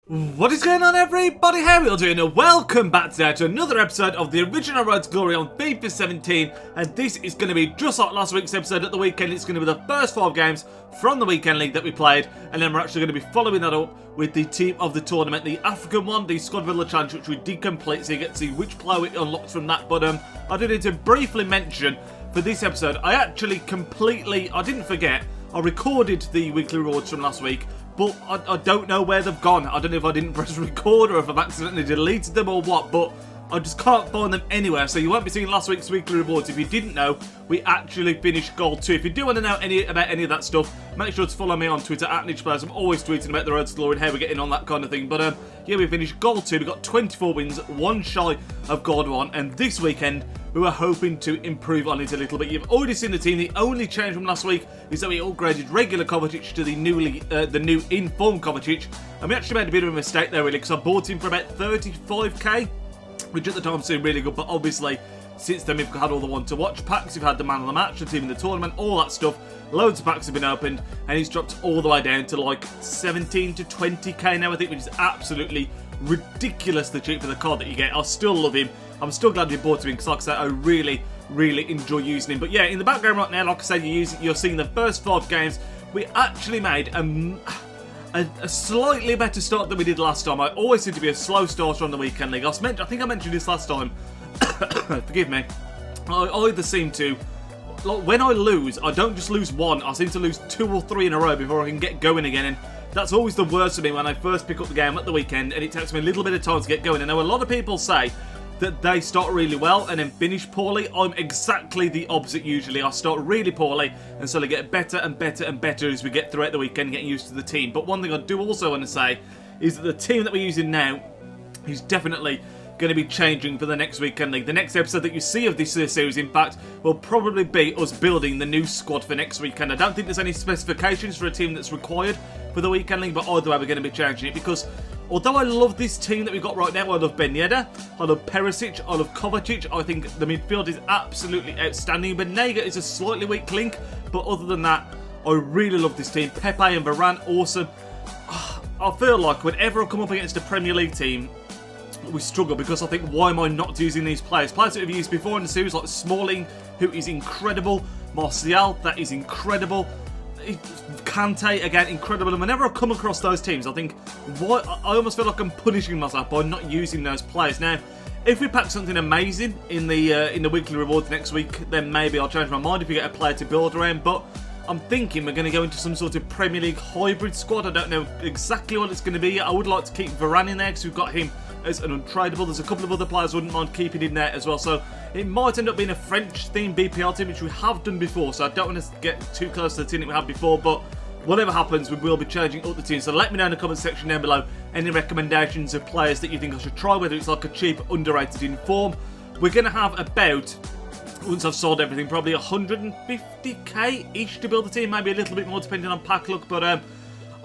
What is going on, everybody? How are we all doing? And welcome back today to another episode of the original Road to Glory on FIFA 17. And this is going to be just like last week's episode at the weekend. It's going to be the first 5 games from the weekend league that we played. And then we're actually going to be following that up with the team of the tournament, the African one, the Squad Builder Challenge, which we did complete. So you get to see which player we unlocked from that. But I do need to briefly mention for this episode, I didn't forget, I recorded the weekly rewards from last week. But I don't know where they've gone. I don't know if I didn't press record or if I've accidentally deleted them or what, but I just can't find them anywhere. So you won't be seeing last week's weekly rewards. If you didn't know, we actually finished Gold 2. If you do want to know about any of that stuff, make sure to follow me on Twitter at Nidge. I'm always tweeting about the Road to Glory and how we're getting on, that kind of thing. But yeah, we finished Gold 2. We got 24 wins, 1 shy of Gold 1. And this weekend, we were hoping to improve on it a little bit. You've already seen the team. The only change from last week is that we upgraded regular Kovacic to the new in-form Kovacic. And we actually made a bit of a mistake there, really, because I bought him for about 35k, which at the time seemed really good. But obviously, since then, we've had all the one-to-watch packs. We've had the man of the match, the team in the tournament, all that stuff. Loads of packs have been opened, and he's dropped all the way down to like 17 to 20k now, I think, which is absolutely ridiculously cheap for the card that you get. I still love him. I'm still glad you bought him because, like I said, I really enjoy using him. But yeah, in the background right now, like I said, you're seeing the first 5 games. We actually made a slightly better start than we did last time. I always seem to be a slow starter on the weekend league. I think I mentioned this last time. Forgive me. I either seem to, like, when I lose, I don't just lose one. I seem to lose 2 or 3 in a row before I can get going again. And that's always the worst for me when I first pick up the game at the weekend, and it takes me a little bit of time to get going. I know a lot of people say that they start really well and then finish poorly. I'm exactly the opposite usually. I start really poorly and slowly get better and better and better as we get throughout the weekend, getting used to the team. But one thing I do also want to say is that the team that we're using now is definitely going to be changing for the next weekend league. The next episode that you see of this series, in fact, will probably be us building the new squad for next weekend. I don't think there's any specifications for a team that's required for the weekend league, but either way, we're going to be changing it because although I love this team that we've got right now, I love Ben Yedder, I love Perisic, I love Kovacic, I think the midfield is absolutely outstanding. Benega is a slightly weak link, but other than that, I really love this team. Pepe and Varane, awesome. I feel like whenever I come up against a Premier League team, we struggle because I think, why am I not using these players? Players that we've used before in the series, like Smalling, who is incredible, Martial, that is incredible, Kante, again, incredible. And whenever I come across those teams, I think, why? I almost feel like I'm punishing myself by not using those players. Now, if we pack something amazing in the weekly rewards next week, then maybe I'll change my mind if we get a player to build around. But I'm thinking we're going to go into some sort of Premier League hybrid squad. I don't know exactly what it's going to be. I would like to keep Varane in there because we've got him as an untradeable. There's a couple of other players I wouldn't mind keeping in there as well. So it might end up being a French-themed BPL team, which we have done before. So I don't want to get too close to the team that we had before. But whatever happens, we will be changing up the team. So let me know in the comment section down below any recommendations of players that you think I should try, whether it's like a cheap, underrated in form. We're going to have about, once I've sold everything, probably 150k-ish to build the team. Maybe a little bit more depending on pack luck. But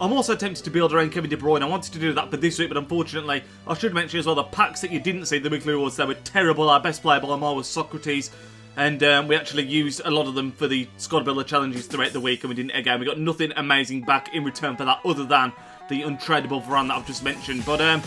I'm also tempted to build around Kevin De Bruyne. I wanted to do that for this week, but unfortunately, I should mention as well, the packs that you didn't see, the weekly rewards, they were terrible. Our best player by a mile was Socrates, and we actually used a lot of them for the Squad Builder challenges throughout the week, and we didn't, again, we got nothing amazing back in return for that other than the untradeable Varane that I've just mentioned. But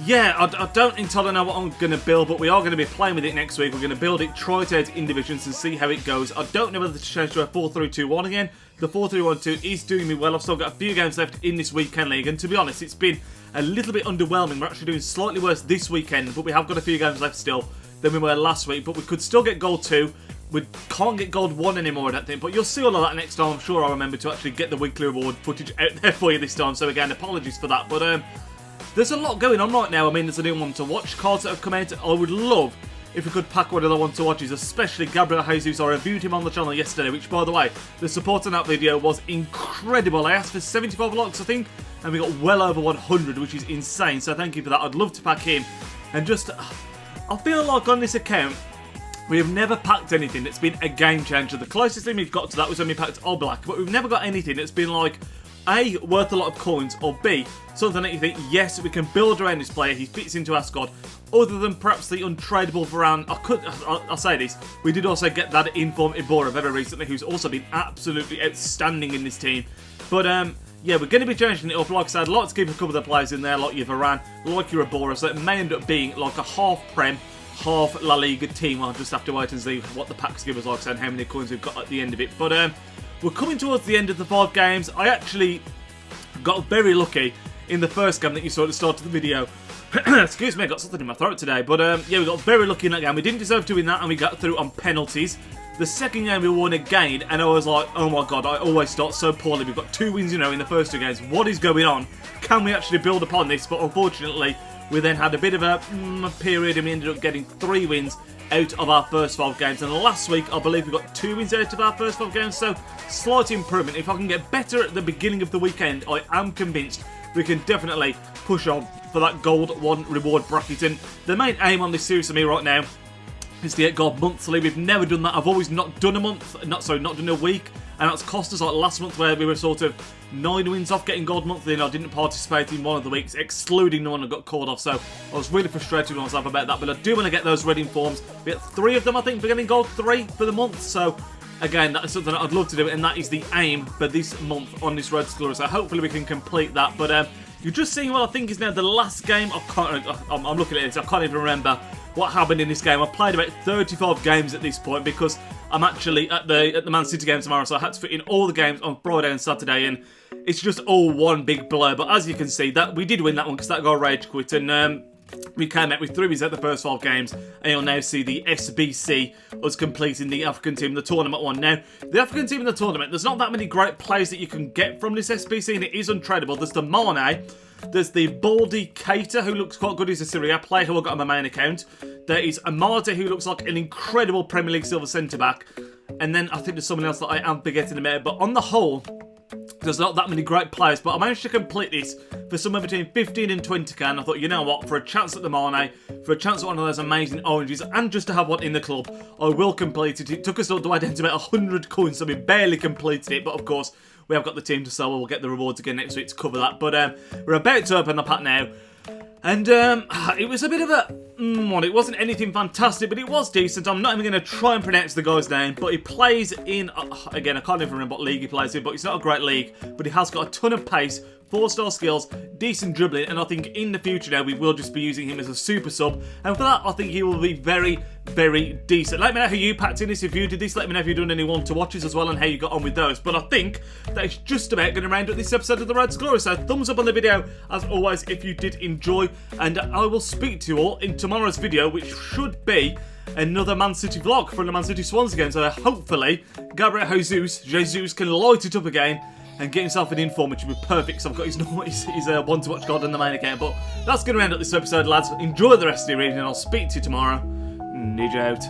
yeah, I don't entirely know what I'm going to build, but we are going to be playing with it next week. We're going to build it, try it out in divisions and see how it goes. I don't know whether to change to a 4-3-2-1 again. The 4-3-1-2 is doing me well. I've still got a few games left in this weekend league, and to be honest, it's been a little bit underwhelming. We're actually doing slightly worse this weekend, but we have got a few games left still than we were last week. But we could still get Gold 2. We can't get Gold 1 anymore, I don't think. But you'll see all of that next time. I'm sure I'll remember to actually get the weekly reward footage out there for you this time. So again, apologies for that. But there's a lot going on right now. I mean, there's a new one-to-watch cards that have come out. I would love if we could pack one of the one-to-watches, especially Gabriel Jesus. I reviewed him on the channel yesterday, which, by the way, the support on that video was incredible. I asked for 75 likes, I think, and we got well over 100, which is insane. So thank you for that. I'd love to pack him. And just, I feel like on this account, we have never packed anything that's been a game changer. The closest thing we've got to that was when we packed All Black, but we've never got anything that's been like, A, worth a lot of coins, or B, something that you think, yes, we can build around this player, he fits into our squad, other than perhaps the untradeable Varane. I'll say this, we did also get that in-form Ibora very recently, who's also been absolutely outstanding in this team. But yeah, we're going to be changing it up. Like I said, I'd like to keep a couple of the players in there, like your Varane, like your Abora, so it may end up being like a half-Prem, half La Liga team. I'll just have to wait and see what the packs give us, like I said, and how many coins we've got at the end of it. But we're coming towards the end of the 5 games. I actually got very lucky in the first game that you saw at the start of the video. Excuse me, I got something in my throat today. But yeah, we got very lucky in that game. We didn't deserve to win that, and we got through on penalties. The second game we won again, and I was like, oh my god, I always start so poorly. We've got 2 wins, you know, in the first 2 games. What is going on? Can we actually build upon this? But unfortunately, we then had a bit of a period, and we ended up getting 3 wins out of our first 5 games. And last week, I believe we got 2 wins out of our first 5 games, so slight improvement. If I can get better at the beginning of the weekend, I am convinced we can definitely push on for that Gold 1 reward bracket. And the main aim on this series for me right now is to get Gold monthly. We've never done that. I've always not done a month, not done a week, and that's cost us like last month where we were sort of 9 wins off getting Gold monthly, and I didn't participate in one of the weeks, excluding the one I got called off. So I was really frustrated with myself about that, but I do want to get those reading forms. We get 3 of them, I think, for getting Gold 3 for the month. So again, that is something that I'd love to do, and that is the aim for this month on this Road to Glory. So hopefully we can complete that. But you're just seeing what I think is now the last game. I'm looking at this, I can't even remember what happened in this game. I've played about 35 games at this point because I'm actually at the Man City game tomorrow, so I had to fit in all the games on Friday and Saturday, and it's just all one big blur. But as you can see, that we did win that one because that guy rage quit, and we came out with 3 wins at the first 5 games, and you'll now see the SBC us completing the African team, the tournament one. Now, the African team in the tournament, there's not that many great players that you can get from this SBC, and it is untradeable. There's the Mane, there's the Baldy Keita, who looks quite good. He's a Serie A player who I got on my main account. There is Amade, who looks like an incredible Premier League silver centre-back. And then I think there's someone else that I am forgetting about. But on the whole, there's not that many great players. But I managed to complete this for somewhere between 15 and 20k. And I thought, you know what, for a chance at the Mane, for a chance at one of those amazing oranges, and just to have one in the club, I will complete it. It took us all the way down to about 100 coins, so we barely completed it. But of course, we have got the team to sell. We'll get the rewards again next week to cover that. But we're about to open the pack now. And it was a bit of a... it wasn't anything fantastic, but it was decent. I'm not even going to try and pronounce the guy's name, but he plays in... again, I can't even remember what league he plays in, but it's not a great league. But he has got a ton of pace, 4-star skills, decent dribbling, and I think in the future now we will just be using him as a super sub. And for that, I think he will be very, very decent. Let me know how you packed in this, if you did this. Let me know if you've done any one-to-watches as well and how you got on with those. But I think that is just about going to round up this episode of the Road to Glory. So thumbs up on the video, as always, if you did enjoy. And I will speak to you all in tomorrow's video, which should be another Man City vlog from the Man City Swans game. So hopefully, Gabriel Jesus can light it up again and get himself an inform, which would be perfect, so I've got his one-to-watch card on the main account. But that's going to end up this episode, lads. Enjoy the rest of your evening, and I'll speak to you tomorrow. Nidge out.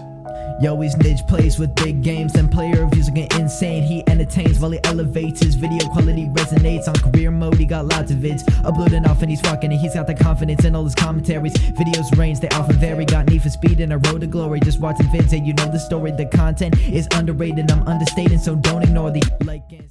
Yo, he's Nidge, plays with big games and player reviews are getting insane. He entertains while he elevates, his video quality resonates. On career mode, he got lots of vids uploading off and he's rocking it. He's got the confidence in all his commentaries. Videos range, they often vary. Got need for speed and a road to glory. Just watching vids and you know the story. The content is underrated, I'm understating, so don't ignore the like and